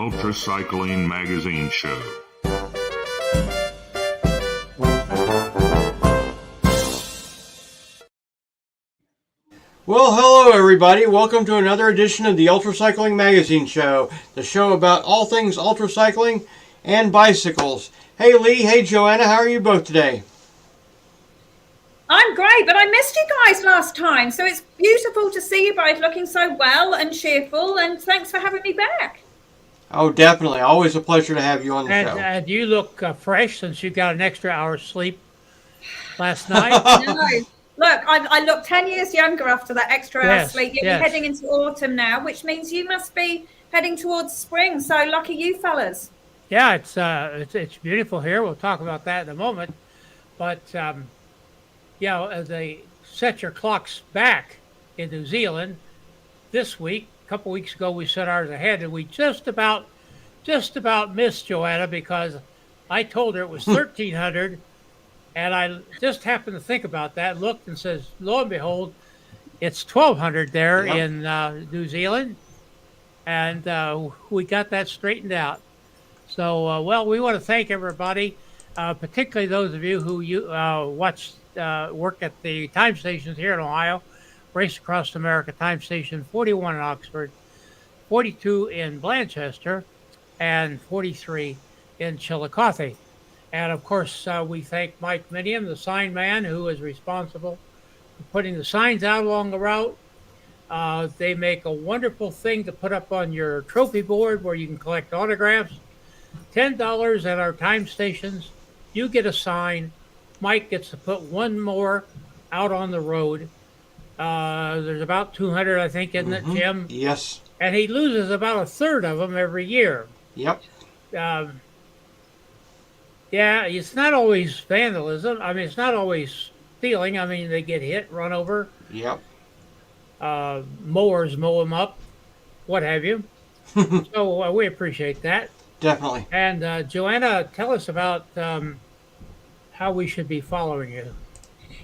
UltraCycling Magazine show. Well, hello everybody. Welcome to another edition of the UltraCycling Magazine show, the show about all things ultracycling and bicycles. Hey Lee, hey Joanna, how are you both today? I'm great, but I missed you guys last time, so it's beautiful to see you both looking so well and cheerful, and thanks for having me back. Oh, definitely. Always a pleasure to have you on the show. And you look fresh since you got an extra hour's sleep last night. No. Look, I look 10 years younger after that extra hour's sleep. You'll be heading into autumn now, which means you must be heading towards spring. So lucky you fellas. Yeah, it's beautiful here. We'll talk about that in a moment. But, as they set your clocks back in New Zealand this week, a couple weeks ago we set ours ahead, and we just about missed Joanna because I told her it was 1,300. And I just happened to think about that, looked and says, lo and behold, it's 1,200 there in New Zealand. And we got that straightened out. So, we want to thank everybody, particularly those of you who work at the time stations here in Ohio, Race Across America time station 41 in Oxford, 42 in Blanchester, and 43 in Chillicothe. And, of course, we thank Mike Minium, the sign man, who is responsible for putting the signs out along the route. They make a wonderful thing to put up on your trophy board where you can collect autographs. $10 at our time stations. You get a sign. Mike gets to put one more out on the road. There's about 200, I think, isn't it, Jim? Yes. And he loses about a third of them every year. Yep. It's not always vandalism. I mean, it's not always stealing. I mean, they get hit, run over. Yep. Mowers mow them up, what have you. So we appreciate that. Definitely. And Joanna, tell us about how we should be following you.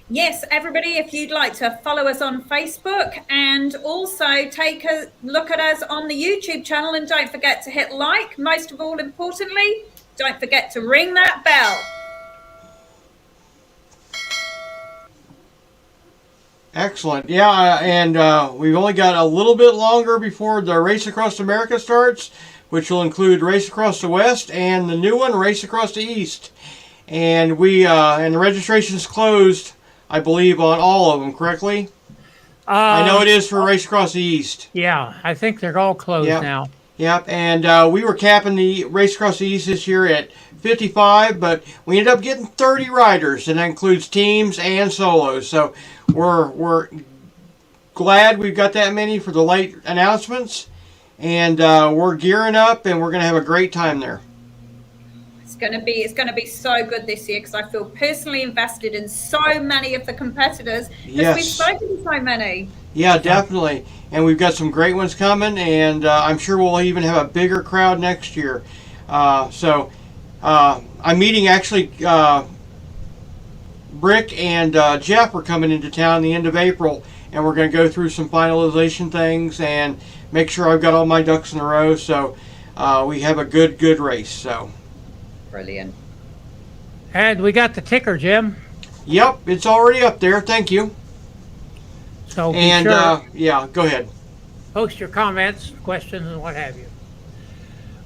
Yes, everybody, if you'd like to follow us on Facebook and also take a look at us on the YouTube channel, and don't forget to hit like. Most of all, importantly, don't forget to ring that bell. Excellent. Yeah, and we've only got a little bit longer before the Race Across America starts, which will include Race Across the West and the new one, Race Across the East. And the registration's closed, I believe, on all of them, correctly? I know it is for Race Across the East. Yeah, I think they're all closed now. Yep, and we were capping the Race Across the East this year at 55, but we ended up getting 30 riders, and that includes teams and solos. So we're glad we've got that many for the late announcements, and we're gearing up, and we're going to have a great time there. It's going to be so good this year because I feel personally invested in so many of the competitors because we've spoken to so many. Yeah, definitely. And we've got some great ones coming, and I'm sure we'll even have a bigger crowd next year. So I'm meeting actually Brick and Jeff are coming into town the end of April, and we're going to go through some finalization things and make sure I've got all my ducks in a row. So we have a good race. So brilliant. And we got the ticker, Jim. Yep, it's already up there. Thank you. So go ahead. Post your comments, questions, and what have you.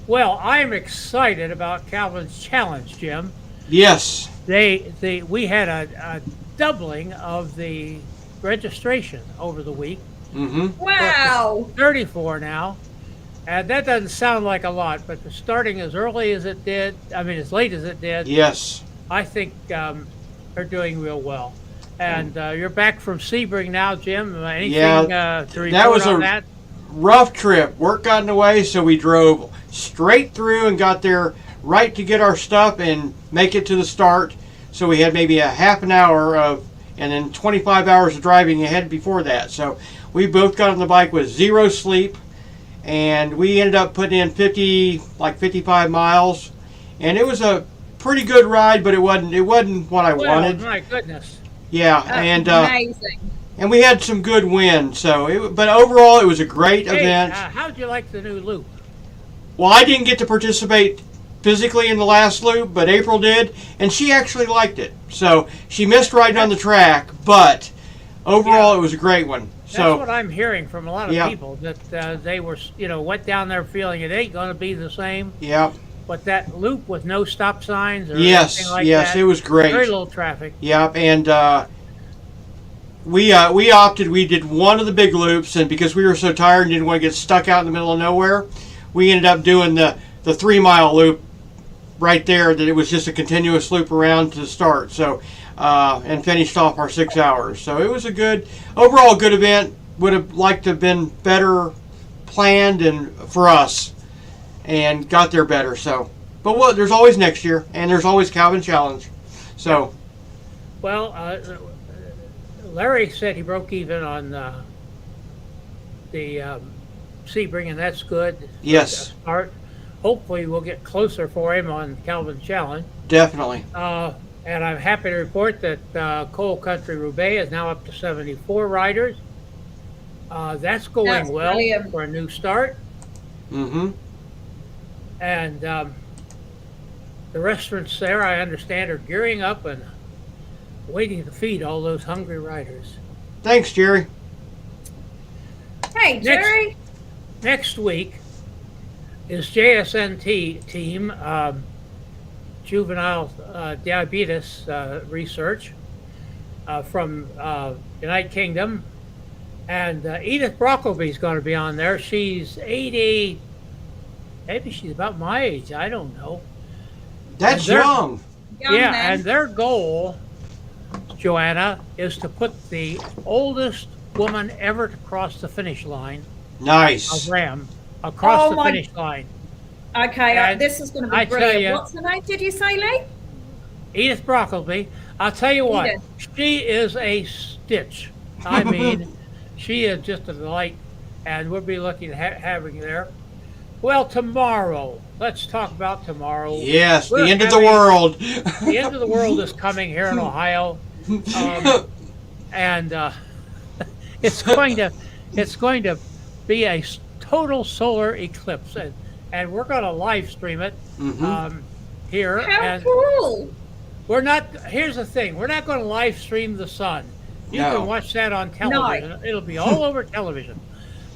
Well, I'm excited about Calvin's challenge, Jim. Yes. We had a doubling of the registration over the week. Mm-hmm. Wow. 34 now. And that doesn't sound like a lot, but starting as early as it did, as late as it did. Yes. I think they're doing real well. And you're back from Sebring now, Jim. Anything to report on that? Rough trip. Work got in the way, so we drove straight through and got there right to get our stuff and make it to the start. So we had maybe a half an hour and then 25 hours of driving ahead before that. So we both got on the bike with zero sleep, and we ended up putting in 55 miles, and it was a pretty good ride, but it wasn't what I wanted. My goodness. Yeah, that's amazing. And we had some good wind, but overall it was a great event. How'd you like the new loop? Well, I didn't get to participate physically in the last loop, but April did, and she actually liked it. So she missed riding on the track, but overall it was a great one. That's So what I'm hearing from a lot of Yeah. people, that they were, went down there feeling it ain't going to be the same. yeah, But that loop with no stop signs or yes, anything like yes, that, it was great. very little traffic. Yep, and we opted. We did one of the big loops, and because we were so tired and didn't want to get stuck out in the middle of nowhere, we ended up doing the 3-mile loop right there. That it was just a continuous loop around to start. So and finished off our 6 hours. So it was a overall good event. Would have liked to have been better planned and for us, and got there better. So, but there's always next year, and there's always Calvin Challenge. So. Well, Larry said he broke even on the Sebring, and that's good. Yes. Start. Hopefully, we'll get closer for him on Calvin Challenge. Definitely. And I'm happy to report that Coal Country Roubaix is now up to 74 riders. That's going That's well brilliant. for a new start. Mm-hmm. And the restaurants there, I understand, are gearing up and waiting to feed all those hungry riders. Thanks, Jerry. Hey, Jerry. Next week is JSNT team juvenile diabetes research from United Kingdom, and Edith Brockleby is going to be on there. She's 80, maybe she's about my age. I don't know. That's And they're- young. Young yeah, man. and their goal, Joanna, is to put the oldest woman ever to cross the finish line, a Nice. ram, across Oh the my- finish line. Okay, And this is going to be I tell brilliant. ya- What's the name? Did you say, Lee? Edith Brockleby, I'll tell you what, Edith. she is a stitch. I mean, she is just a delight, and we'll be looking at having there. Well, tomorrow, let's talk about tomorrow. Yes, We're the end of the having- world. The end of the world is coming here in Ohio, and it's going to be a total solar eclipse, and we're going to live stream it Mhm. here. How And cool. we're not. Here's the thing: we're not going to live stream the sun. You No. can watch that on television. It'll be all over television.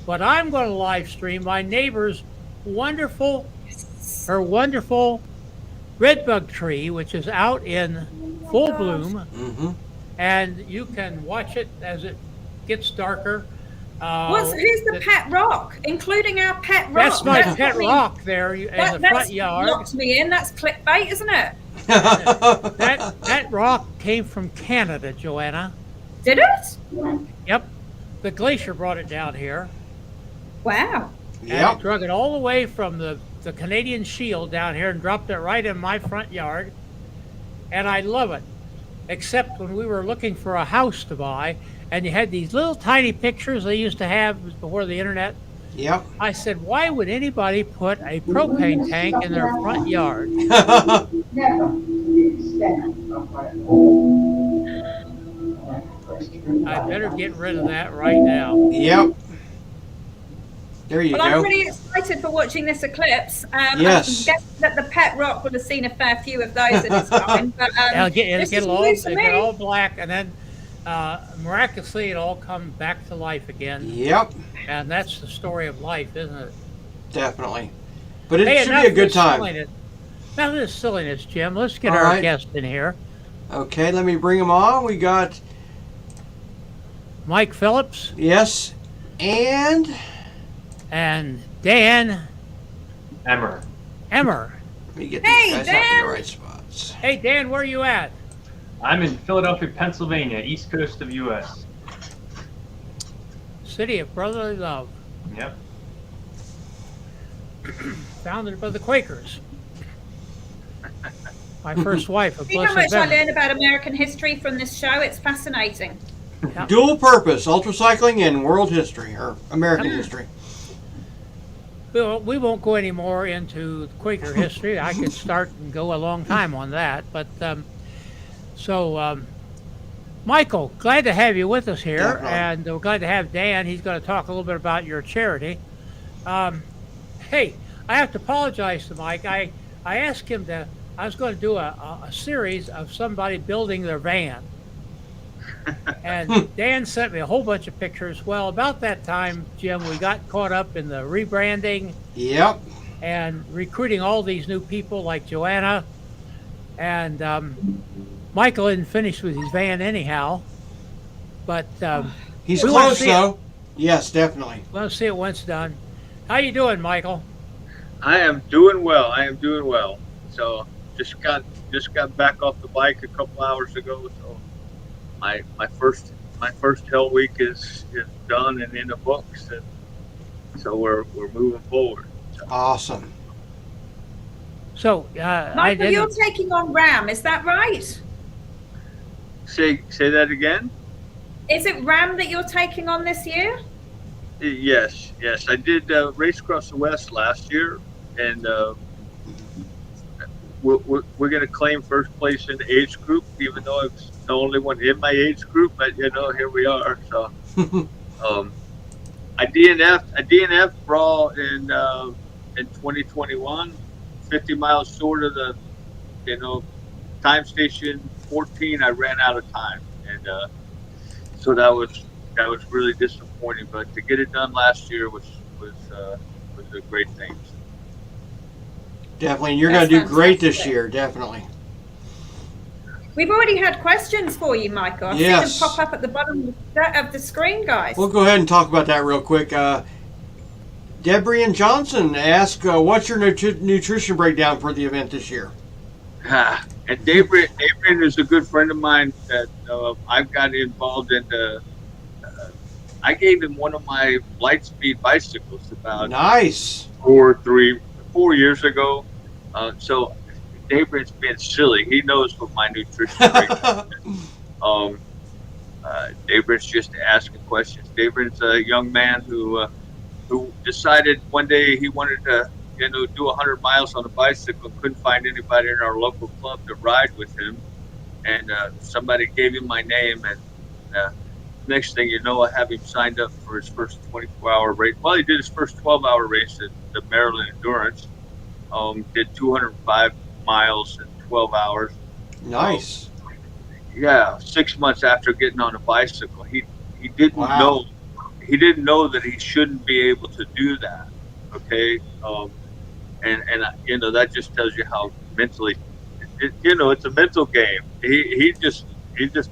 But I'm going to live stream my neighbor's wonderful redbud tree, which is out in full gosh. bloom, Mhm. and you can watch it as it gets darker. Who's the pet rock, including our pet rock? That's my got pet me- rock there in the That's front yard. locked me in. That's clickbait, isn't it? That rock came from Canada, Joanna. Did it? Yep. The glacier brought it down here. Wow. And Yep. it drug it all the way from the Canadian Shield down here and dropped it right in my front yard. And I love it. Except when we were looking for a house to buy, and you had these little tiny pictures they used to have before the internet. Yep. I said, why would anybody put a propane tank in their front yard? I better get rid of that right now. Yep. There you Well, I'm go. really excited for watching this eclipse. Yes. I guess that the pet rock would have seen a fair few of those in its time. But It'll this get is all, news to it'll get me. all black, and then miraculously it all come back to life again. Yep. And that's the story of life, isn't it? Definitely. But it Hey, should enough be a of good this time. silliness. Enough of this silliness, Jim. Let's get All our right. guest in here. Okay, let me bring them on. We got, Mike Phillips yes, and and Dan Emr. Emr. let me get Hey, these guys out in Dan. the right spots. Hey, Dan, where are you at? I'm in Philadelphia, Pennsylvania, east coast of U.S. City of Brotherly Love, Yep. founded by the Quakers. My first wife, a See how blessed much I memory. learn about American history from this show? It's fascinating. Dual purpose, UltraCycling and world history, or American Yep. history. We won't go any more into Quaker history. I could start and go a long time on that. But Michael, glad to have you with us here. Definitely. And we're glad to have Dan. He's going to talk a little bit about your charity. Hey, I have to apologize to Mike. I asked him to. I was going to do a series of somebody building their van, and Dan sent me a whole bunch of pictures. Well, about that time, Jim, we got caught up in the rebranding. Yep. And recruiting all these new people like Joanna, and Michael isn't finished with his van anyhow. But he's we wanna close see though. Yes, definitely. Let's see it when it's done. How you doing, Michael? I am doing well. So just got back off the bike a couple hours ago. So my first hell week is done and in the books, and so we're moving forward. So. Awesome. So Michael, you're taking on Ram, is that right? Say that again. Is it Ram that you're taking on this year? Yes. I did Race Across the West last year, and we're going to claim first place in the age group, even though I'm the only one in my age group. But here we are. So, I DNF brawl in 2021, 50 miles short of the time station 14. I ran out of time, and so that was really disappointing. But to get it done last year was a great thing. Definitely, and you're going to do great this year. Definitely. We've already had questions for you, Michael. I've seen them pop up at the bottom of the screen, guys. We'll go ahead and talk about that real quick. Debrian Johnson asked, what's your nutrition breakdown for the event this year? And Debrian is a good friend of mine that I've got involved in. I gave him one of my Lightspeed bicycles about 4 years ago. So Debrian's being silly. He knows what my nutrition breakdown is. Debrian's just asking questions. Debrian's a young man who decided one day he wanted to do 100 miles on a bicycle. Couldn't find anybody in our local club to ride with him, and somebody gave him my name, and next thing you know, I have him signed up for his first 24-hour race. Well, he did his first 12-hour race at the Maryland Endurance. Did 205 miles in 12 hours. Nice. 6 months after getting on a bicycle, he didn't know. He didn't know that he shouldn't be able to do that. Okay, and that just tells you how mentally, it's a mental game. He just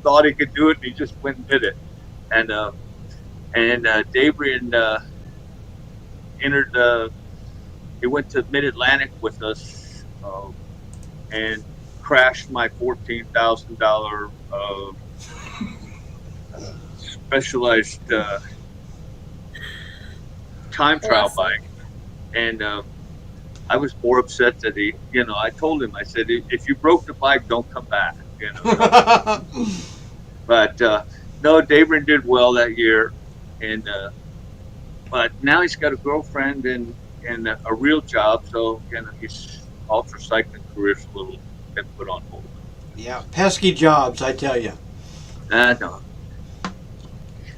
thought he could do it, and he just went and did it. And Debrian entered. He went to Mid-Atlantic with us, and crashed my $14,000 specialized time trial bike, and I was more upset that he, I told him, I said, if you broke the bike, don't come back, But no, Debrian did well that year, and but now he's got a girlfriend and a real job, so his UltraCycling career's a little been put on hold. Yeah, pesky jobs, I tell you. No.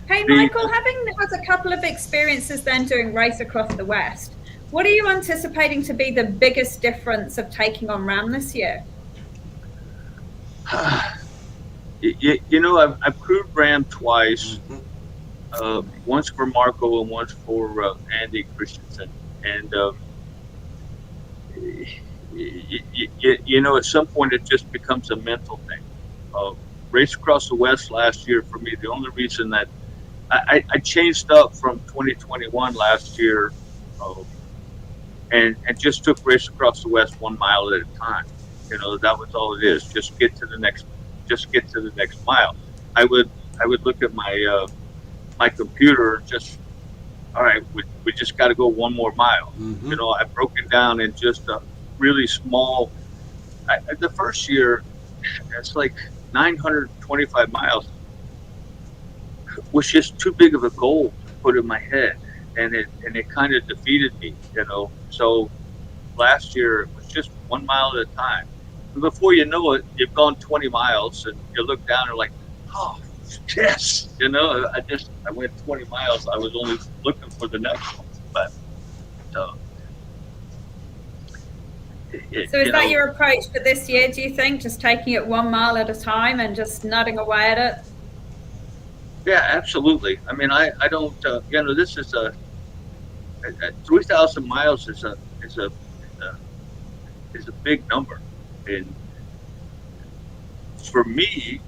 Hey, Michael, having had a couple of experiences then doing Race Across the West, what are you anticipating to be the biggest difference of taking on Ram this year? I've crewed Ram twice, once for Marco and once for Andy Christensen. And, at some point it just becomes a mental thing. Race Across the West last year, for me, the only reason that I changed up from 2021 last year, and just took Race Across the West 1 mile at a time. That was all it is. Just get to the next mile. I would look at my my computer and just, all right, we just got to go 1 more mile. I broke it down in just a really small. The first year, it's like 925 miles was just too big of a goal to put in my head, and it kind of defeated me, So last year it was just 1 mile at a time. And before you know it, you've gone 20 miles, and you look down and you're like, oh yes, I went 20 miles. I was only looking for the next one, but So is that your approach for this year, do you think? Just taking it 1 mile at a time and just nutting away at it? Yeah, absolutely. I mean, I don't, this is 3,000 miles is a big number. And for me,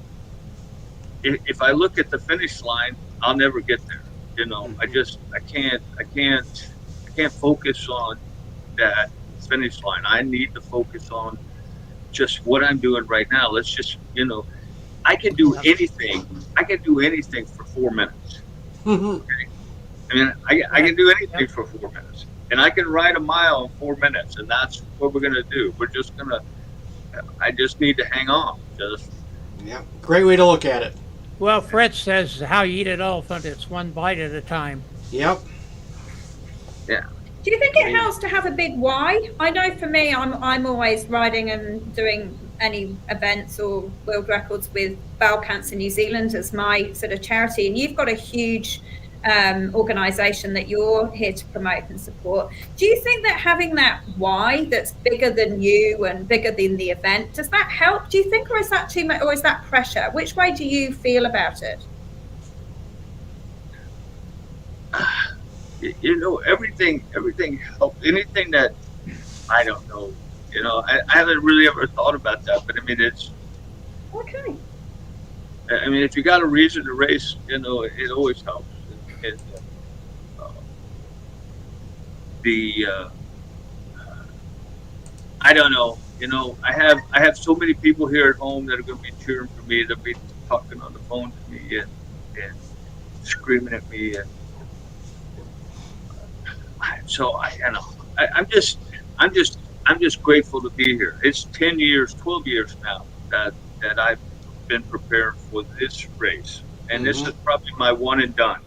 if I look at the finish line, I'll never get there. I can't focus on that finish line. I need to focus on just what I'm doing right now. Let's just, I can do anything. I can do anything for 4 minutes. Okay? I mean, I can do anything for 4 minutes, and I can ride a mile in 4 minutes, and that's what we're gonna do. I just need to hang on. Yeah, great way to look at it. Well, Fred says how you eat an elephant, it's one bite at a time. Yep. Yeah. Do you think it helps to have a big why? I know for me, I'm always riding and doing any events or world records with bowel cancer New Zealand as my sort of charity, and you've got a huge organisation that you're here to promote and support. Do you think that having that why that's bigger than you and bigger than the event, does that help, do you think, or is that too much, or is that pressure? Which way do you feel about it? Everything helps. Anything that, I don't know, I haven't really ever thought about that, but I mean, it's okay. I mean, if you got a reason to race, it always helps. And, I don't know, I have so many people here at home that are going to be cheering for me, that'll be talking on the phone to me and screaming at me, and so I'm just grateful to be here. It's 10 years, 12 years now that I've been preparing for this race, and this is probably my one and done.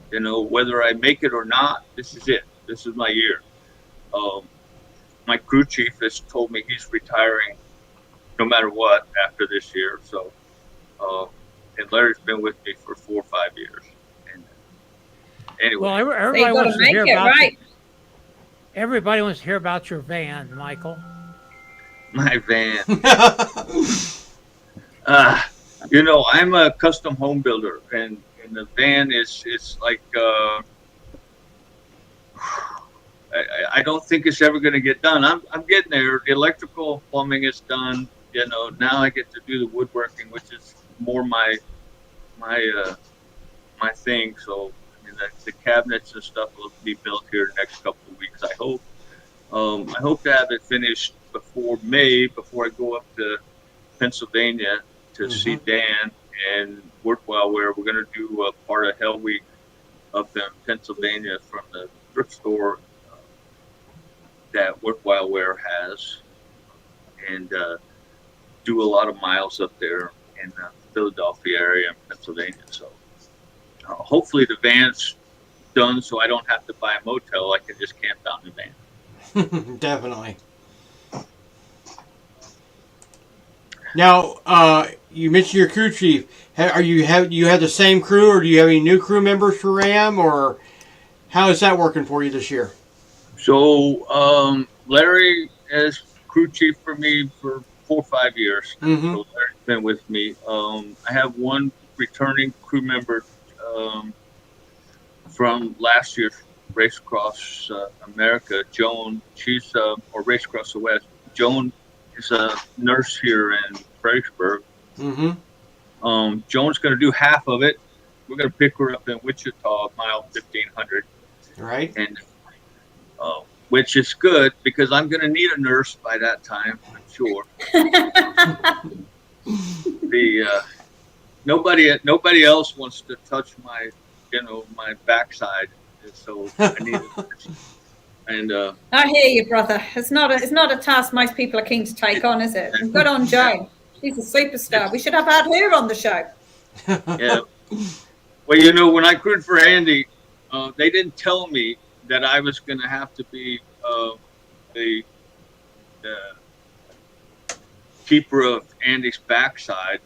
Whether I make it or not, this is it. This is my year. My crew chief has told me he's retiring no matter what after this year. So, and Larry's been with me for 4 or 5 years. And anyway, well, everybody wants to hear about everybody wants to hear about your van, Michael. My van. I'm a custom home builder, and the van is like I don't think it's ever going to get done. I'm getting there. The electrical plumbing is done. Now I get to do the woodworking, which is more my thing. So I mean, the cabinets and stuff will be built here the next couple of weeks, I hope. I hope to have it finished before May, before I go up to Pennsylvania to see Dan and work while we're going to do a part of Hell Week up in Pennsylvania from the thrift store that Work While Wear has, and do a lot of miles up there in the Philadelphia area and Pennsylvania. So hopefully the van's done, so I don't have to buy a motel. I can just camp out in the van. Definitely. Now, you mentioned your crew chief. You have the same crew, or do you have any new crew members for RAM, or how is that working for you this year? So Larry is crew chief for me for 4 or 5 years. So Larry's been with me. I have one returning crew member from last year's Race Across America, Joan. She's or Race Across the West. Joan is a nurse here in Fredericksburg. Joan's going to do half of it. We're going to pick her up in Wichita, mile 1500. Right. And which is good because I'm going to need a nurse by that time, I'm sure. Nobody else wants to touch my backside, so I need a nurse. And I hear you, brother. It's not a task most people are keen to take on, is it? Good on Joan. She's a superstar. We should have had her on the show. Yeah. Well, when I crewed for Andy, they didn't tell me that I was going to have to be the keeper of Andy's backside.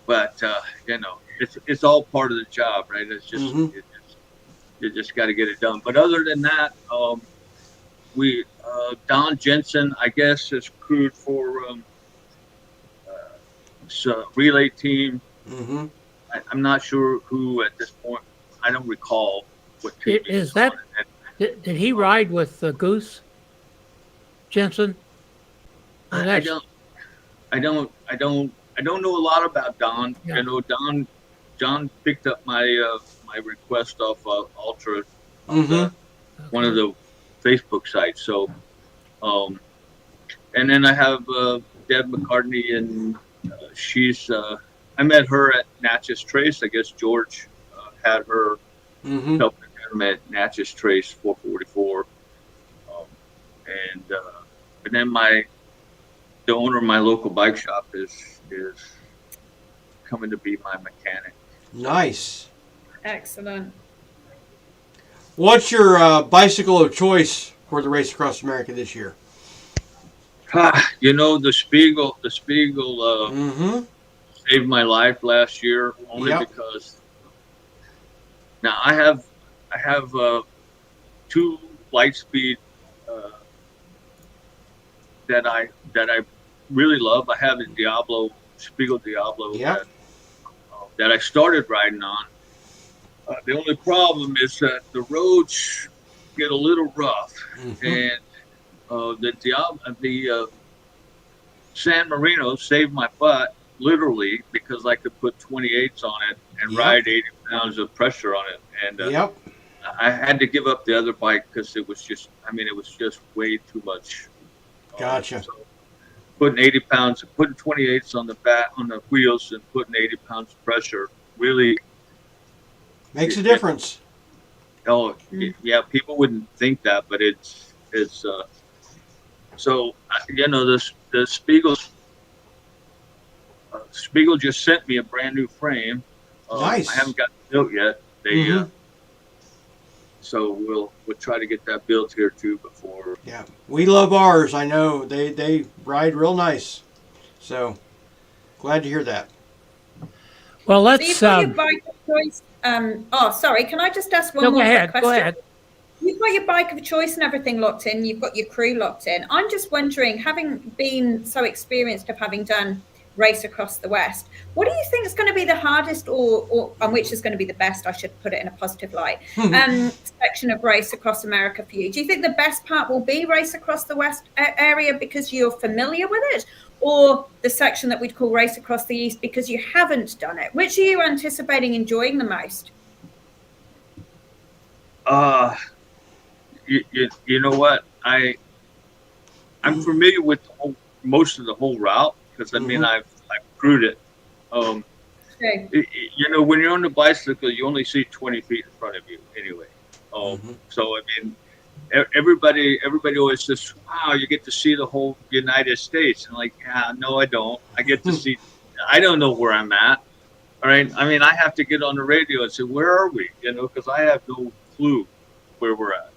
But it's all part of the job, right? It's just you just got to get it done. But other than that, Don Jensen, I guess, is crewed for relay team. Mm-hmm. I'm not sure who at this point. I don't recall what team Is that did he ride with Goose Jensen? I don't know a lot about Don. Yeah. You know, John picked up my my request off Ultra, one of the Facebook sites. So, and then I have Deb McCartney, and she's I met her at Natchez Trace. I guess George had her helping him at Natchez Trace 444, and then the owner of my local bike shop is coming to be my mechanic. Nice. Excellent. What's your bicycle of choice for the Race Across America this year? You know, the Spiegel saved my life last year only because now I have two Lightspeed that I really love. I have a Spiegel Diablo that I started riding on. The only problem is that the roads get a little rough, and the San Marino saved my butt literally because I could put 28s on it and ride 80 pounds of pressure on it, and I had to give up the other bike because it was just way too much. Gotcha. So putting 80 pounds, putting 28s on the wheels, and putting 80 pounds of pressure really makes a difference. Yeah, people wouldn't think that, but it's so you know, the Spiegel just sent me a brand new frame. Nice. I haven't got it built yet. So we'll try to get that built here too before. Yeah, we love ours. I know they ride real nice. So glad to hear that. Well, let's. So you've got your bike of choice. Sorry. Can I just ask one more question? Go ahead. You've got your bike of choice and everything locked in. You've got your crew locked in. I'm just wondering, having been so experienced of having done Race Across the West, what do you think is going to be the hardest, or which is going to be the best? I should put it in a positive light. Section of Race Across America for you. Do you think the best part will be Race Across the West area because you're familiar with it, or the section that we'd call Race Across the East because you haven't done it? Which are you anticipating enjoying the most? You know what? I'm familiar with most of the whole route because I've crewed it. You know, when you're on the bicycle, you only see 20 feet in front of you anyway. So I mean, everybody always says, "Wow, you get to see the whole United States." And like, yeah, no, I don't. I get to see. I don't know where I'm at. All right. I mean, I have to get on the radio and say, "Where are we?" You know, because I have no clue where we're at.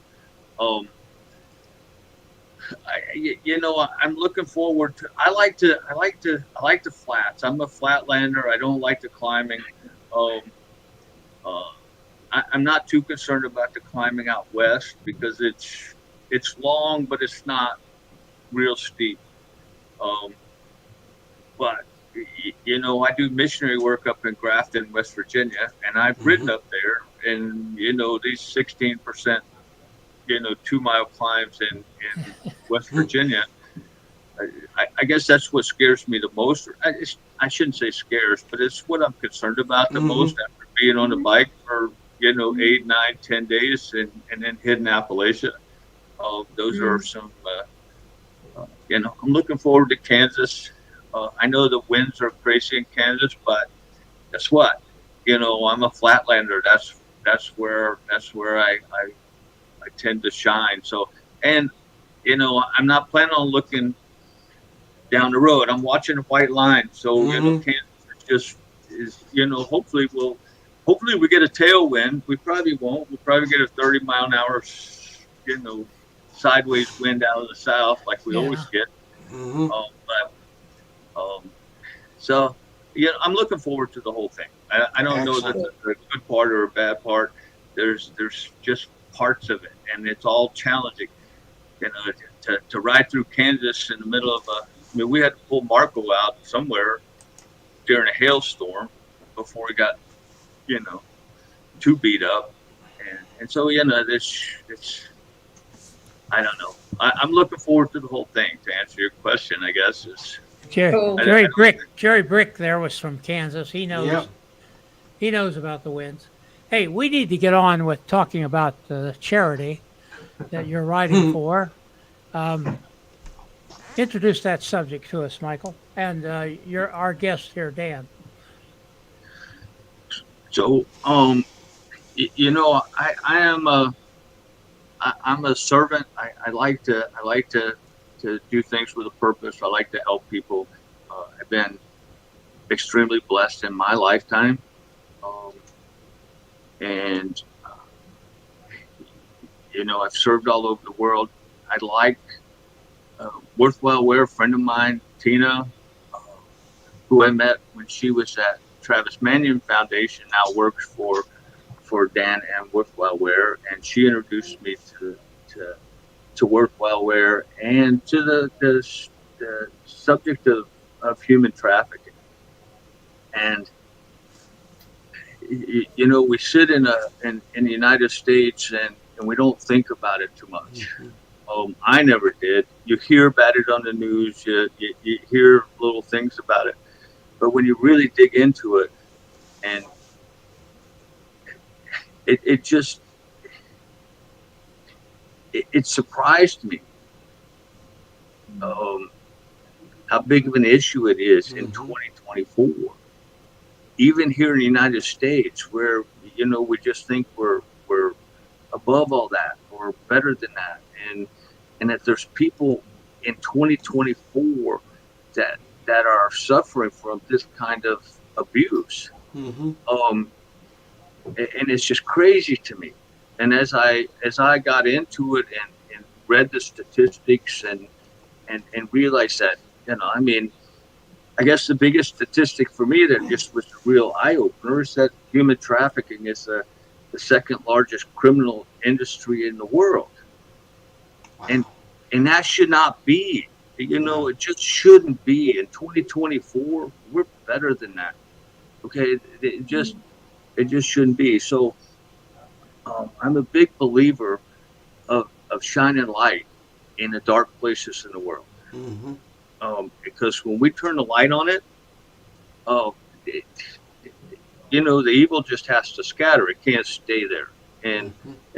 I'm looking forward to. I like the flats. I'm a flatlander. I don't like the climbing. I'm not too concerned about the climbing out west because it's long, but it's not real steep. But you know, I do missionary work up in Grafton, West Virginia, and I've ridden up there, and you know, these 16%. 2-mile climbs in West Virginia. I guess that's what scares me the most. I shouldn't say scares, but it's what I'm concerned about the most after being on the bike for 8, 9, 10 days and then hitting Appalachia. Those are some. I'm looking forward to Kansas. I know the winds are crazy in Kansas, but guess what? I'm a flatlander. That's where I tend to shine. So, and I'm not planning on looking down the road. I'm watching a white line. So Kansas is hopefully we get a tailwind. We probably won't. We'll probably get a 30-mile-an-hour sideways wind out of the south like we always get. So I'm looking forward to the whole thing. I don't know that there's a good part or a bad part. There's just parts of it, and it's all challenging. to ride through Kansas in the middle of we had to pull Marco out somewhere during a hailstorm before he got, too beat up. And so, it's I don't know. I'm looking forward to the whole thing. To answer your question, I guess is Cool. Jerry Brick there was from Kansas. He knows. Yep. He knows about the winds. Hey, we need to get on with talking about the charity that you're writing for. Introduce that subject to us, Michael, and our guest here, Dan. so. I am I'm a servant. I like to do things with a purpose. I like to help people. I've been extremely blessed in my lifetime, and I've served all over the world. I like Worthwhile Wear, a friend of mine, Tina, who I met when she was at Travis Manion Foundation, now works for Dan and Worthwhile Wear, and she introduced me to Worthwhile Wear and to the subject of human trafficking. And we sit in the United States and we don't think about it too much. I never did. You hear about it on the news, you hear little things about it, but when you really dig into it, and it surprised me how big of an issue it is in 2024. Even here in the United States, where we just think we're above all that or better than that, and that there's people in 2024 that are suffering from this kind of abuse. And it's just crazy to me. And as I got into it and read the statistics and realized that, I guess the biggest statistic for me that just was a real eye opener is that human trafficking is the second largest criminal industry in the world. Wow. And that should not be, it just shouldn't be. In 2024, we're better than that. Okay, it just shouldn't be. So I'm a big believer of shining light in the dark places in the world. Because when we turn the light on it, the evil just has to scatter. It can't stay there. And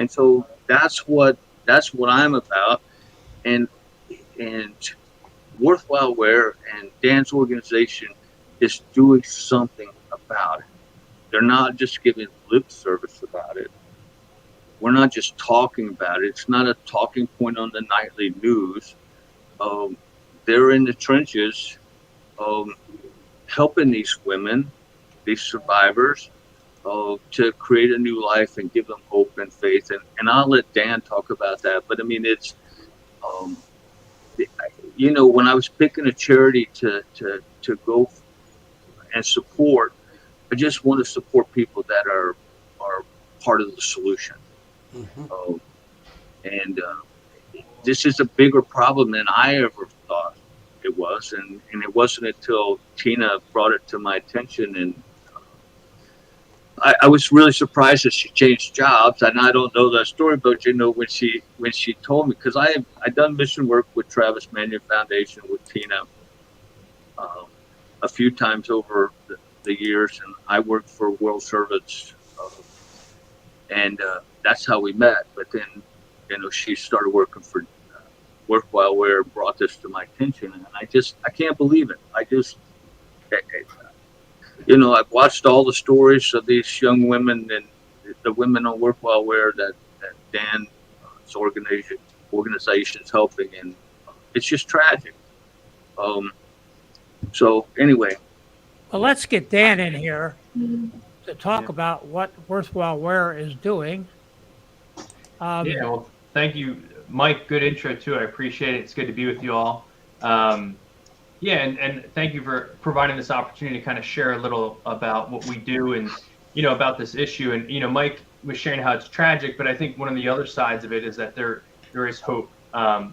so that's what I'm about. And Worthwhile Wear and Dan's organization is doing something about it. They're not just giving lip service about it. We're not just talking about it. It's not a talking point on the nightly news. They're in the trenches helping these women, these survivors, to create a new life and give them hope and faith. And I'll let Dan talk about that. But it's, when I was picking a charity to go and support, I just want to support people that are part of the solution. This is a bigger problem than I ever thought it was. And it wasn't until Tina brought it to my attention. And I was really surprised that she changed jobs. And I don't know that story, but when she told me, because I've done mission work with Travis Manion Foundation with Tina a few times over the years, and I worked for World Servants, and that's how we met. But then, she started working for Worthwhile Wear, brought this to my attention, and I can't believe it. I've watched all the stories of these young women and the women on Worthwhile Wear that Dan's organization's helping, and it's just tragic. So anyway. Well, let's get Dan in here to talk about what Worthwhile Wear is doing. Well, thank you, Mike. Good intro, too. I appreciate it. It's good to be with you all. And thank you for providing this opportunity to kind of share a little about what we do and, about this issue. And, Mike was sharing how it's tragic, but I think one of the other sides of it is that there is hope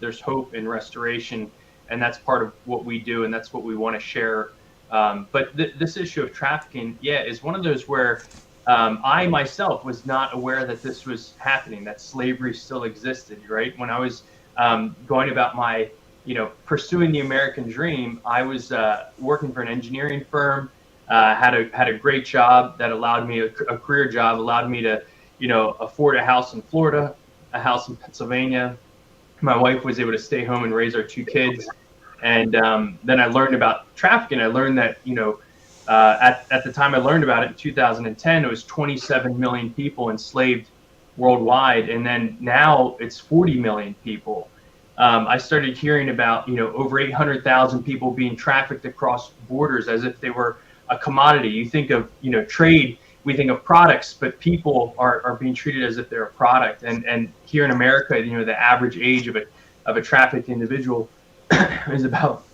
there's hope and restoration, and that's part of what we do, and that's what we want to share. But this issue of trafficking, is one of those where I myself was not aware that this was happening, that slavery still existed, right? When I was going about my, pursuing the American dream, I was working for an engineering firm, had a great job that allowed me, a career job, allowed me to, afford a house in Florida, a house in Pennsylvania. My wife was able to stay home and raise our 2 kids. And then I learned about trafficking. I learned that, at the time I learned about it in 2010, it was 27 million people enslaved worldwide. And then now it's 40 million people. I started hearing about, over 800,000 people being trafficked across borders as if they were a commodity. You think of, trade, we think of products, but people are being treated as if they're a product. And here in America, the average age of a trafficked individual is about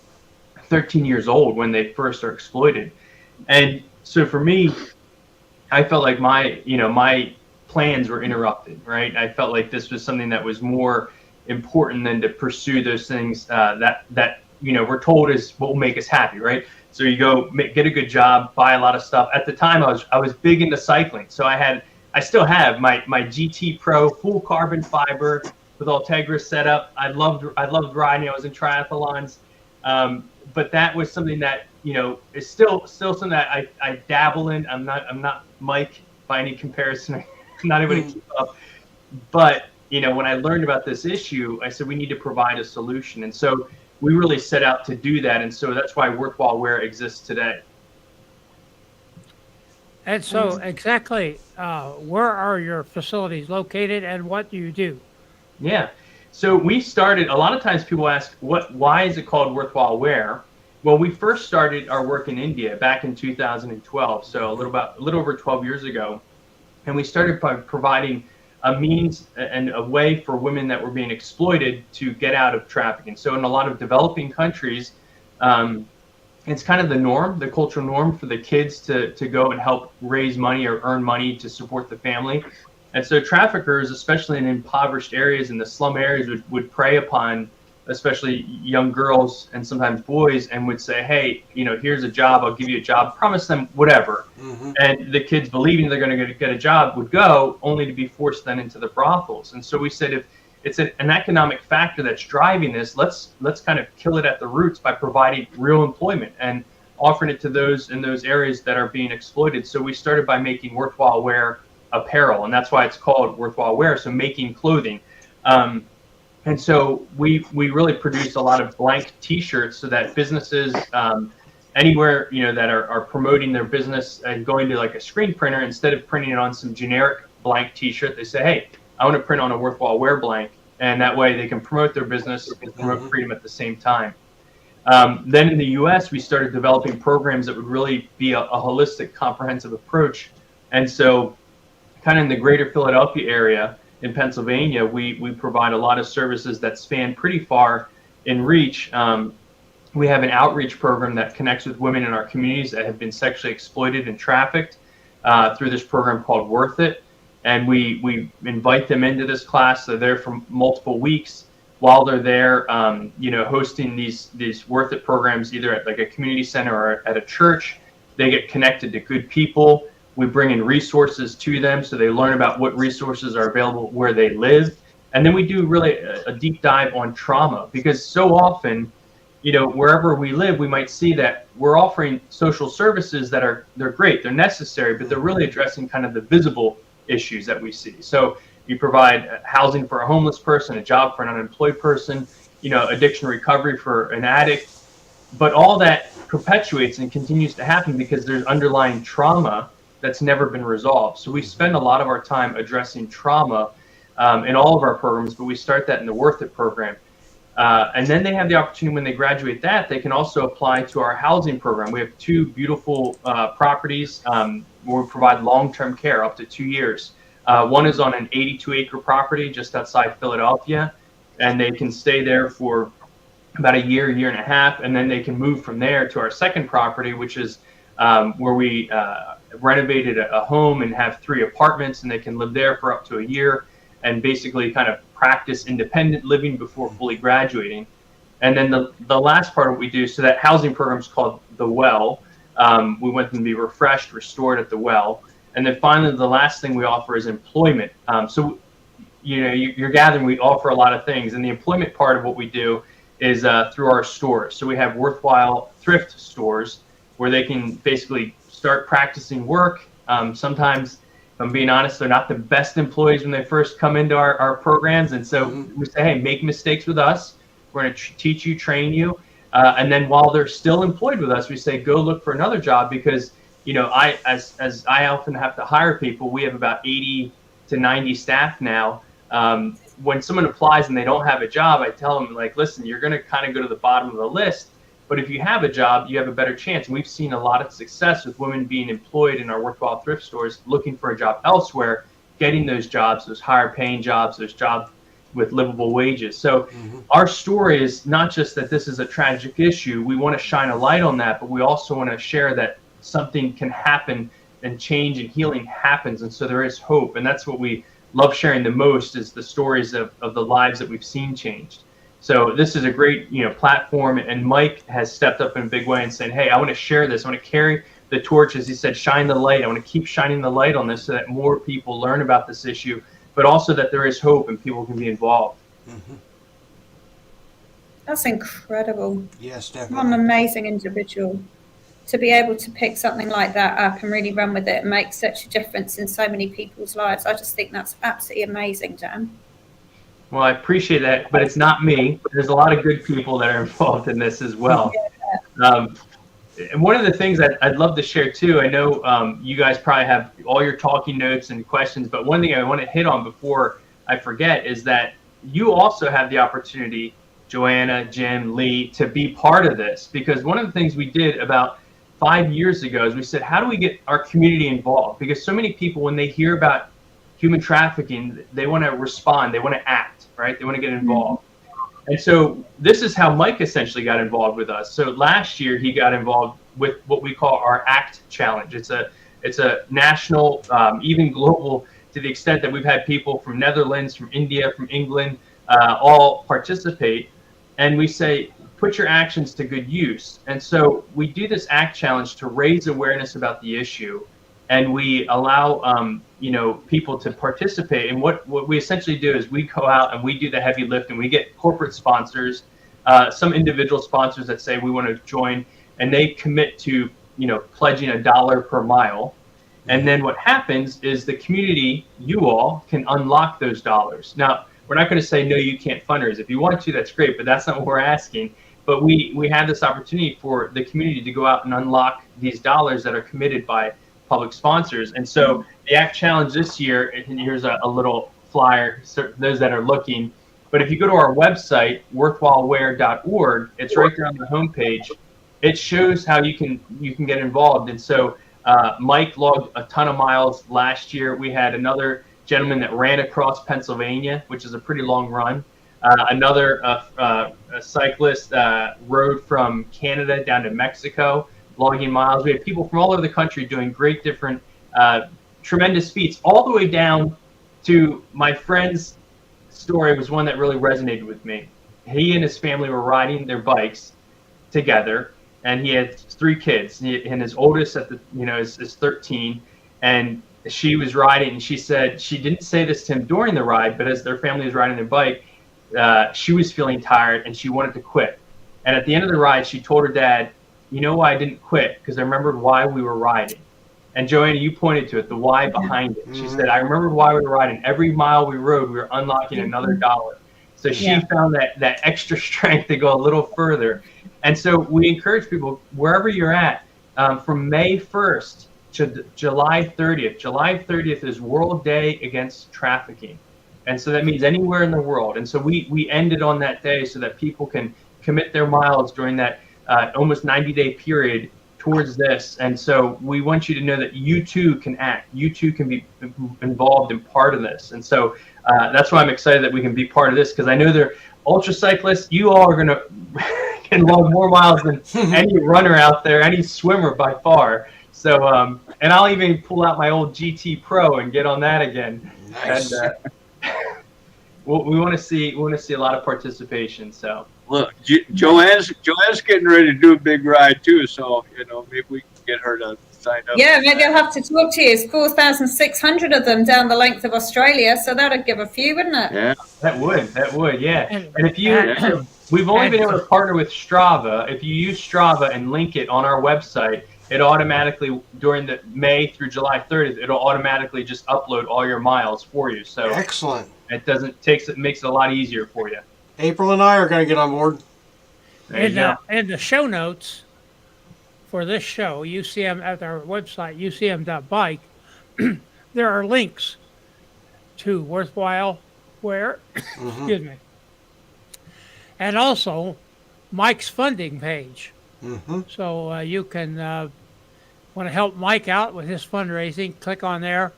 13 years old when they first are exploited. And so for me, I felt like my plans were interrupted, right? I felt like this was something that was more important than to pursue those things that we're told is what will make us happy, right? So you go get a good job, buy a lot of stuff. At the time, I was big into cycling, so I still have my GT Pro full carbon fiber with Ultegra setup. I loved riding. I was in triathlons, but that was something that is still something that I dabble in. I'm not Mike by any comparison. I'm not able to keep up, but when I learned about this issue, I said we need to provide a solution, and so we really set out to do that, and so that's why Worthwhile Wear exists today. And so, exactly, where are your facilities located, and what do you do? Yeah, so we started. A lot of times, people ask, why is it called Worthwhile Wear? Well, we first started our work in India back in 2012, so a little over 12 years ago, and we started by providing a means and a way for women that were being exploited to get out of trafficking. So in a lot of developing countries, it's kind of the norm, the cultural norm for the kids to go and help raise money or earn money to support the family. And so traffickers, especially in impoverished areas and the slum areas, would prey upon especially young girls and sometimes boys, and would say, hey, here's a job, I'll give you a job, promise them whatever. And the kids, believing they're going to get a job, would go, only to be forced then into the brothels. And so we said, if it's an economic factor that's driving this, let's kind of kill it at the roots by providing real employment and offering it to those in those areas that are being exploited. So we started by making Worthwhile Wear apparel, and that's why it's called Worthwhile Wear, so making clothing. And so we really produce a lot of blank T-shirts so that businesses anywhere that are promoting their business and going to like a screen printer, instead of printing it on some generic blank T-shirt, they say, hey, I want to print on a Worthwhile Wear blank, and that way they can promote their business and promote freedom at the same time. Then in the U.S., we started developing programs that would really be a holistic, comprehensive approach. And so kind of in the greater Philadelphia area, in Pennsylvania, we provide a lot of services that span pretty far in reach. We have an outreach program that connects with women in our communities that have been sexually exploited and trafficked through this program called Worth It. And we invite them into this class. They're there for multiple weeks. While they're there, hosting these Worth It programs, either at like a community center or at a church, they get connected to good people. We bring in resources to them so they learn about what resources are available where they live. And then we do really a deep dive on trauma, because so often, wherever we live, we might see that we're offering social services they're great, they're necessary, but they're really addressing kind of the visible issues that we see. So you provide housing for a homeless person, a job for an unemployed person, addiction recovery for an addict, but all that perpetuates and continues to happen because there's underlying trauma that's never been resolved. So we spend a lot of our time addressing trauma in all of our programs, but we start that in the Worth It program. And then they have the opportunity, when they graduate that, they can also apply to our housing program. We have 2 beautiful properties where we provide long-term care up to 2 years. One is on an 82-acre property just outside Philadelphia, and they can stay there for about a year and a half, and then they can move from there to our second property, which is where we renovated a home and have 3 apartments, and they can live there for up to a year. and basically kind of practice independent living before fully graduating. And then the last part of what we do, so that housing program is called The Well. We want them to be refreshed, restored at The Well. And then finally, the last thing we offer is employment. So, you're gathering, we offer a lot of things. And the employment part of what we do is through our stores. So we have worthwhile thrift stores where they can basically start practicing work. Sometimes, if I'm being honest, they're not the best employees when they first come into our programs. And so we say, hey, make mistakes with us. We're going to teach you, train you. And then while they're still employed with us, we say, go look for another job because, as I often have to hire people, we have about 80 to 90 staff now. When someone applies and they don't have a job, I tell them, like, listen, you're going to kind of go to the bottom of the list. But if you have a job, you have a better chance. And we've seen a lot of success with women being employed in our worthwhile thrift stores, looking for a job elsewhere, getting those jobs, those higher paying jobs, those jobs with livable wages. So our story is not just that this is a tragic issue. We want to shine a light on that, but we also want to share that something can happen and change and healing happens. And so there is hope. And that's what we love sharing the most, is the stories of the lives that we've seen changed. So this is a great, platform, and Mike has stepped up in a big way and saying, hey, I want to share this. I want to carry the torch, as he said, shine the light. I want to keep shining the light on this so that more people learn about this issue, but also that there is hope and people can be involved. That's incredible. Yes, definitely. What an amazing individual to be able to pick something like that up and really run with it and make such a difference in so many people's lives. I just think that's absolutely amazing, Dan. Well, I appreciate that, but it's not me. There's a lot of good people that are involved in this as well. And one of the things I'd love to share too, I know you guys probably have all your talking notes and questions, but one thing I want to hit on before I forget is that you also have the opportunity, Joanna, Jim, Lee, to be part of this. Because one of the things we did about 5 years ago is we said, how do we get our community involved? Because so many people, when they hear about human trafficking, they want to respond, they want to act, right? They want to get involved. And so this is how Mike essentially got involved with us. So last year he got involved with what we call our ACT Challenge. It's a national, even global, to the extent that we've had people from Netherlands, from India, from England, all participate. And we say, put your actions to good use. And so we do this ACT Challenge to raise awareness about the issue. And we allow people to participate. And what we essentially do is we go out and we do the heavy lift, and we get corporate sponsors, some individual sponsors that say we want to join, and they commit to pledging $1 per mile. And then what happens is the community, you all, can unlock those dollars. Now, we're not going to say no, you can't fundraise. If you want to, that's great, but that's not what we're asking. But we have this opportunity for the community to go out and unlock these dollars that are committed by public sponsors. And so the ACT Challenge this year, and here's a little flyer for those that are looking, but if you go to our website, worthwhilewear.org, it's right there on the homepage. It shows how you can get involved. And so Mike logged a ton of miles last year. We had another gentleman that ran across Pennsylvania, which is a pretty long run. Another a cyclist rode from Canada down to Mexico, logging miles. We had people from all over the country doing great different, tremendous feats, all the way down to my friend's story was one that really resonated with me. He and his family were riding their bikes together, and he had 3 kids, and his oldest is 13, and she was riding, and she said, she didn't say this to him during the ride, but as their family was riding their bike, she was feeling tired and she wanted to quit. And at the end of the ride, she told her dad, you know why I didn't quit? Because I remembered why we were riding. And Joanna, you pointed to it, the why behind it. She said, I remembered why we were riding. Every mile we rode, we were unlocking another $1. So she found that extra strength to go a little further. And so we encourage people, wherever you're at, from May 1st to July 30th. July 30th is World Day Against Trafficking. And so that means anywhere in the world. And so we ended on that day so that people can commit their miles during that almost 90-day period towards this. And so we want you to know that you too can act. You too can be involved in part of this. And so that's why I'm excited that we can be part of this, because I know they're ultra cyclists. You all are going to can log more miles than any runner out there, any swimmer by far. So, and I'll even pull out my old GT Pro and get on that again. Nice. And, we want to see a lot of participation. So Look, Joanne's getting ready to do a big ride too, so maybe we can get her to sign up. Yeah, maybe I'll have to talk to you. It's 4,600 of them down the length of Australia, so that'd give a few, wouldn't it? Yeah, that would, yeah. And- And if you, we've only been able to partner with Strava. If you use Strava and link it on our website, it automatically, during the May through July 30th, it'll automatically just upload all your miles for you. So Excellent. it makes it a lot easier for you. April and I are going to get on board. There you go. In the show notes for this show, UCM at our website, ucm.bike, there are links to Worthwhile Wear, excuse me, and also Mike's funding page. So you can want to help Mike out with his fundraising, click on there,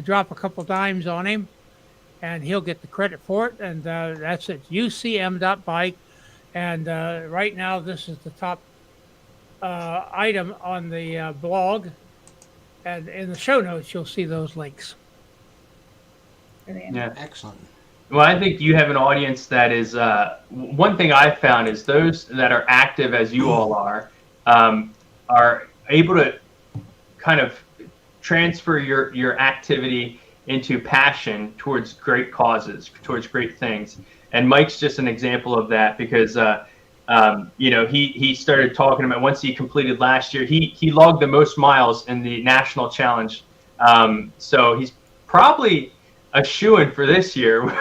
drop a couple dimes on him, and he'll get the credit for it. And that's at ucm.bike. And right now, this is the top item on the blog. And in the show notes, you'll see those links. Brilliant. Yeah. Excellent. Well, I think you have an audience that is, one thing I've found is those that are active as you all are able to kind of transfer your activity into passion towards great causes, towards great things. And Mike's just an example of that because, he started talking about once he completed last year, he logged the most miles in the national challenge. So he's probably a shoo-in for this year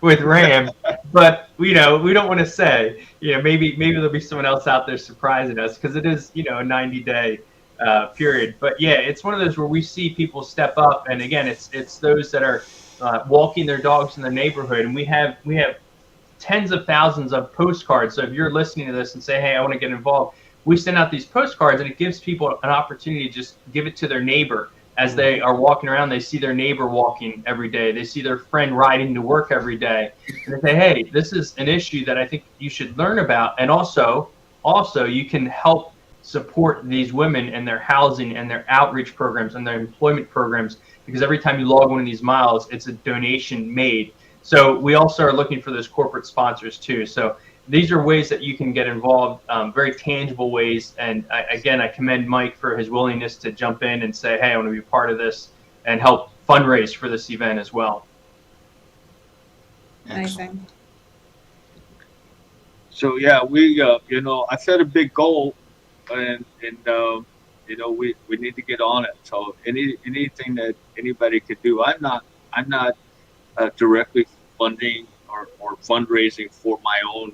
with Ram, but we don't want to say, maybe there'll be someone else out there surprising us because it is, a 90-day period. But yeah, it's one of those where we see people step up, and again, it's those that are walking their dogs in their neighborhood, and we have tens of thousands of postcards. So if you're listening to this and say, hey, I want to get involved, we send out these postcards, and it gives people an opportunity to just give it to their neighbor. As they are walking around, they see their neighbor walking every day. They see their friend riding to work every day. And they say, hey, this is an issue that I think you should learn about. And also you can help support these women and their housing and their outreach programs and their employment programs, because every time you log one of these miles, it's a donation made. So we also are looking for those corporate sponsors too. So these are ways that you can get involved, very tangible ways. And I commend Mike for his willingness to jump in and say, hey, I want to be part of this and help fundraise for this event as well. Amazing. So yeah, we I set a big goal, and we need to get on it. So anything that anybody could do, I'm not directly funding or fundraising for my own.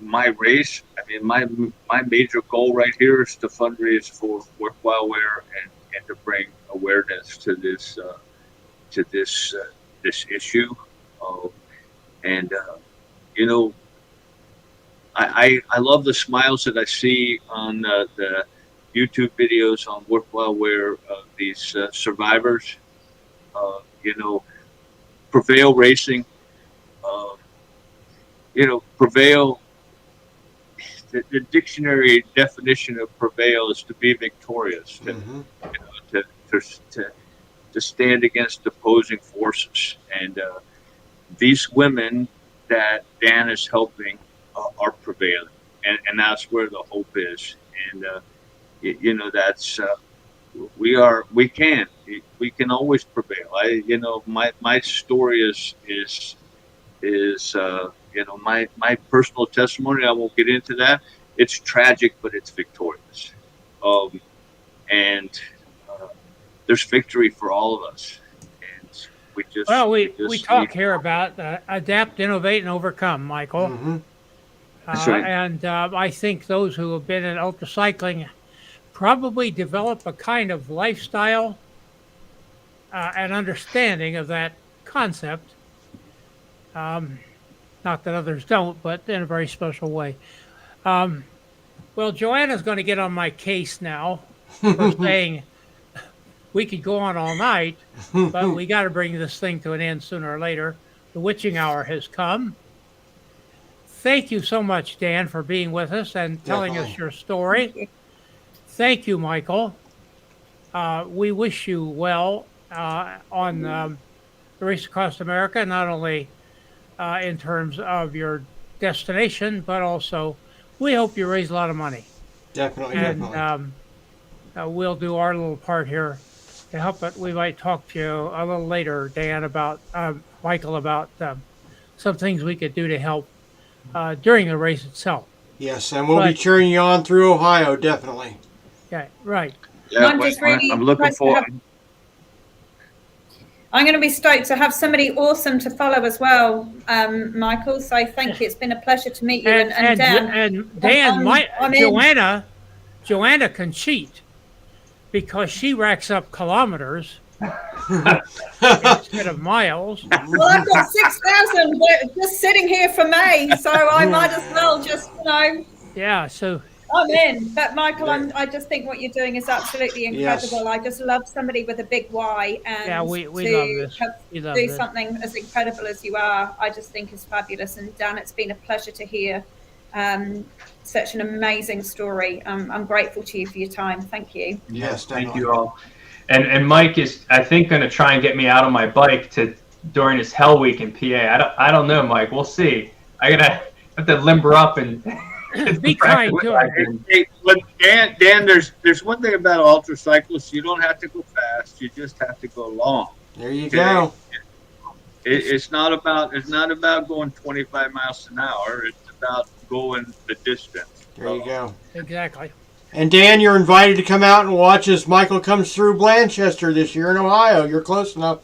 My race. I mean, my major goal right here is to fundraise for Worthwhile Wear and to bring awareness to this issue. I love the smiles that I see on the YouTube videos on Worthwhile Wear of these survivors. Prevail Racing. Prevail, the dictionary definition of prevail is to be victorious, to stand against opposing forces. And these women that Dan is helping are prevailing. And that's where the hope is. And, that's, we can always prevail. My story is my personal testimony. I won't get into that. It's tragic, but it's victorious. There's victory for all of us. And we talk here about adapt, innovate, and overcome, Michael. That's right. And I think those who have been in ultracycling probably develop a kind of lifestyle and understanding of that concept. Not that others don't, but in a very special way. Well, Joanna's going to get on my case now for saying we could go on all night, but we got to bring this thing to an end sooner or later. The witching hour has come. Thank you so much, Dan, for being with us and telling us your story. Thank you, Michael. We wish you well on the Race Across America, not only in terms of your destination, but also we hope you raise a lot of money. Definitely, And definitely. we'll do our little part here to help it. We might talk to you a little later, Dan, about Michael, about some things we could do to help during the race itself. Yes, and we'll be cheering you on through Ohio, definitely. Yeah, right. Yeah, I'm just really I'm looking impressed to for. I'm going to be stoked to have somebody awesome to follow as well, Michael. So thank you. It's been a pleasure to meet you. And Dan, Joanna can cheat because she racks up kilometers instead of miles. Well, I've got 6,000 just sitting here for May, so I might as well just, Yeah, so I'm in. But Michael, I just think what you're doing is absolutely incredible. Yes. I just love somebody with a big why, and we love this. Do something as incredible as you are. I just think is fabulous. And Dan, it's been a pleasure to hear such an amazing story. I'm grateful to you for your time. Thank you. Yes, thank you all. And Mike is, I think, going to try and get me out on my bike during this Hell Week in PA. I don't know, Mike. We'll see. I have to limber up and be kind to him. Hey, Dan, there's one thing about ultra cyclists. You don't have to go fast. You just have to go long. There you go. It's not about going 25 miles an hour. It's about going the distance. There you go. Exactly. And Dan, you're invited to come out and watch as Michael comes through Blanchester this year in Ohio. You're close enough.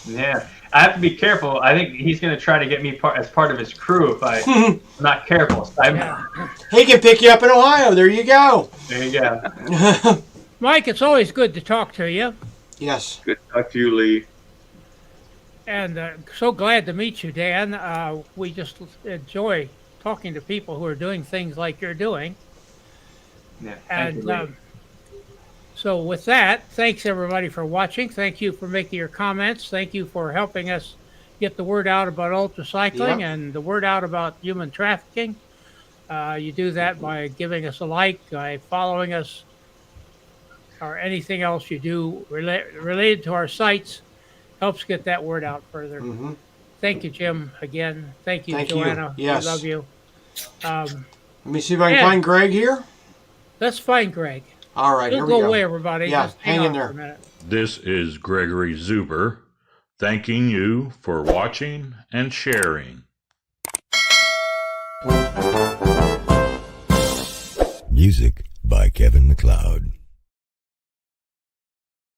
Yeah, I have to be careful. I think he's going to try to get me as part of his crew if I'm not careful. He can pick you up in Ohio. There you go. There you go. Mike, it's always good to talk to you. Yes. Good to talk to you, Lee. And so glad to meet you, Dan. We just enjoy talking to people who are doing things like you're doing. Yeah, and so with that, thanks everybody for watching. Thank you for making your comments. Thank you for helping us get the word out about UltraCycling and the word out about human trafficking. You do that by giving us a like, by following us, or anything else you do related to our sites. Helps get that word out further. Mm-hmm. Thank you, Jim, again. Thank you, Joanna. Yes. We love you. Let me see if I can find Greg here. Let's find Greg. All right, here we go. Go away, everybody. Yeah, just hang in there. For a minute. This is Gregory Zuber, thanking you for watching and sharing. Music by Kevin MacLeod.